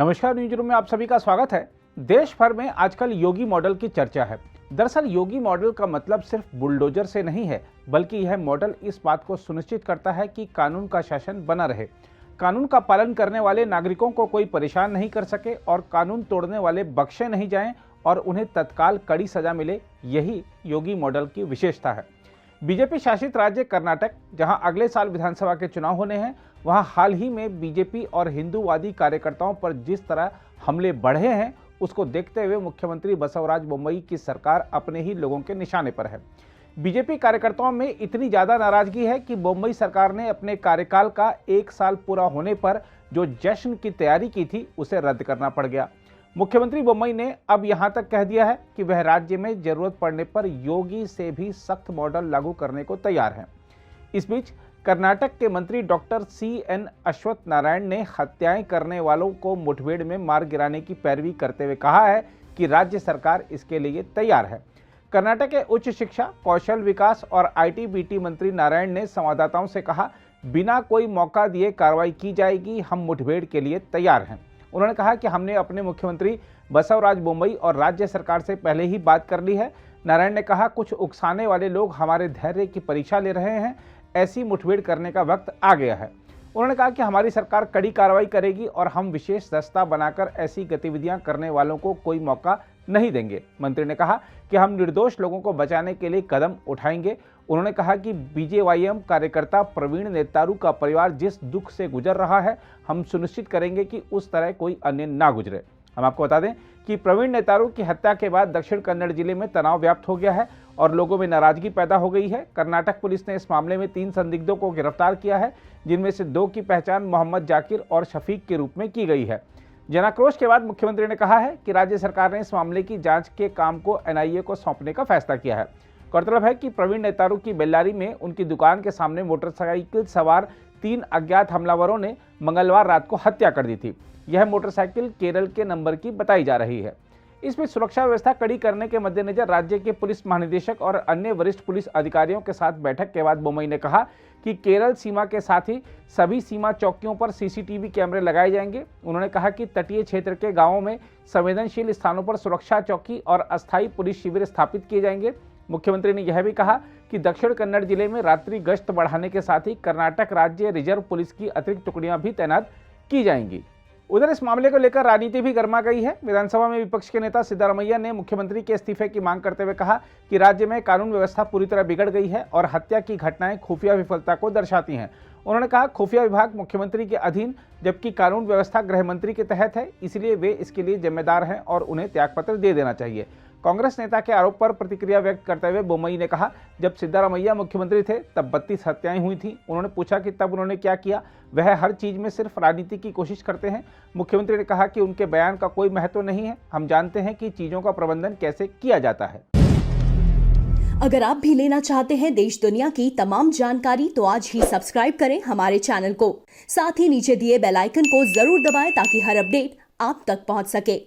नमस्कार, news room में आप सभी का स्वागत है। देश भर में आजकल योगी मॉडल की चर्चा है। दरअसल योगी मॉडल का मतलब सिर्फ बुलडोजर से नहीं है, बल्कि यह मॉडल इस बात को सुनिश्चित करता है कि कानून का शासन बना रहे, कानून का पालन करने वाले नागरिकों को कोई परेशान नहीं कर सके और कानून तोड़ने वाले बख्शे नहीं जाएं और उन्हें तत्काल कड़ी सजा मिले। यही योगी मॉडल की विशेषता है। बीजेपी शासित राज्य कर्नाटक, जहां अगले साल विधानसभा के चुनाव होने हैं, वहां हाल ही में बीजेपी और हिंदूवादी कार्यकर्ताओं पर जिस तरह हमले बढ़े हैं, उसको देखते हुए मुख्यमंत्री बसवराज बोम्मई की सरकार अपने ही लोगों के निशाने पर है। बीजेपी कार्यकर्ताओं में इतनी ज्यादा नाराजगी है कि बोम्मई सरकार ने अपने कार्यकाल का 1 साल पूरा होने पर जो जश्न की तैयारी की थी, उसे रद्द करना पड़ गया। मुख्यमंत्री बोम्मई ने अब यहां तक कह दिया है कि वह राज्य में जरूरत पड़ने पर योगी से भी सख्त मॉडल लागू करने को तैयार हैं। इस बीच कर्नाटक के मंत्री डॉक्टर CN अश्वत्थ नारायण ने हत्याएं करने वालों को मुठभेड़ में मार गिराने की पैरवी करते हुए कहा है कि राज्य सरकार इसके लिए तैयार है। कर्नाटक के उच्च शिक्षा, कौशल विकास और IT-BT मंत्री नारायण ने संवाददाताओं से कहा, बिना कोई मौका दिए कार्रवाई की जाएगी, हम मुठभेड़ के लिए तैयार हैं। उन्होंने कहा कि हमने अपने मुख्यमंत्री बसवराज बोम्मई और राज्य सरकार से पहले ही बात कर ली है। नारायण ने कहा, कुछ उकसाने वाले लोग हमारे धैर्य की परीक्षा ले रहे हैं, ऐसी मुठभेड़ करने का वक्त आ गया है। उन्होंने कहा कि हमारी सरकार कड़ी कार्रवाई करेगी और हम विशेष दस्ता बनाकर ऐसी गतिविधियां करने वालों को कोई मौका नहीं देंगे। मंत्री ने कहा कि हम निर्दोष लोगों को बचाने के लिए कदम उठाएंगे। उन्होंने कहा कि BJYM कार्यकर्ता प्रवीण नेतारू का परिवार जिस दुख से गुजर रहा है, हम सुनिश्चित करेंगे कि उस तरह कोई अन्य ना गुजरे। हम आपको बता दें कि प्रवीण नेतारू की हत्या के बाद दक्षिण कन्नड़ जिले में तनाव व्याप्त हो गया है और लोगों में नाराजगी पैदा हो गई है। कर्नाटक पुलिस ने इस मामले में 3 संदिग्धों को गिरफ्तार किया है, जिनमें से 2 की पहचान मोहम्मद जाकिर और शफीक के रूप में की गई है। जनाक्रोश के बाद मुख्यमंत्री ने कहा है कि राज्य सरकार ने इस मामले की जांच के काम को NIA को सौंपने का फैसला किया है। गौरतलब है कि प्रवीण नेतारू की बेल्लारी में उनकी दुकान के सामने मोटरसाइकिल सवार 3 अज्ञात हमलावरों ने मंगलवार रात को हत्या कर दी थी। यह मोटरसाइकिल केरल के नंबर की बताई जा रही है। इसमें सुरक्षा व्यवस्था कड़ी करने के मद्देनजर राज्य के पुलिस महानिदेशक और अन्य वरिष्ठ पुलिस अधिकारियों के साथ बैठक के बाद बोम्मई ने कहा कि केरल सीमा के साथ ही सभी सीमा चौकियों पर CCTV कैमरे लगाए जाएंगे। उन्होंने कहा कि तटीय क्षेत्र के गांवों में संवेदनशील स्थानों पर सुरक्षा चौकी और अस्थायी पुलिस शिविर स्थापित किए जाएंगे। मुख्यमंत्री ने यह भी कहा कि दक्षिण कन्नड़ जिले में रात्रि गश्त बढ़ाने के साथ ही कर्नाटक राज्य रिजर्व पुलिस की अतिरिक्त टुकड़ियां भी तैनात की जाएंगी। उधर इस मामले को लेकर राजनीति भी गर्मा गई है। विधानसभा में विपक्ष के नेता सिद्धारमैया ने मुख्यमंत्री के इस्तीफे की मांग करते हुए कहा कि राज्य में कानून व्यवस्था पूरी तरह बिगड़ गई है और हत्या की घटनाएं खुफिया विफलता को दर्शाती हैं। उन्होंने कहा, खुफिया विभाग मुख्यमंत्री के अधीन जबकि कानून व्यवस्था गृह मंत्री के तहत है, इसलिए वे इसके लिए जिम्मेदार हैं और उन्हें त्यागपत्र दे देना चाहिए। कांग्रेस नेता के आरोप पर प्रतिक्रिया व्यक्त करते हुए बोम्मई ने कहा, जब सिद्धारमैया मुख्यमंत्री थे तब 32 हत्याएं हुई थी। उन्होंने पूछा कि तब उन्होंने क्या किया। वह हर चीज में सिर्फ राजनीति की कोशिश करते हैं। मुख्यमंत्री ने कहा कि उनके बयान का कोई महत्व नहीं है, हम जानते हैं कि चीजों का प्रबंधन कैसे किया जाता है। अगर आप भी लेना चाहते हैं देश दुनिया की तमाम जानकारी, तो आज ही सब्सक्राइब करें हमारे चैनल को। साथ ही नीचे दिए बेल आइकन को जरूर दबाएं ताकि हर अपडेट आप तक पहुंच सके।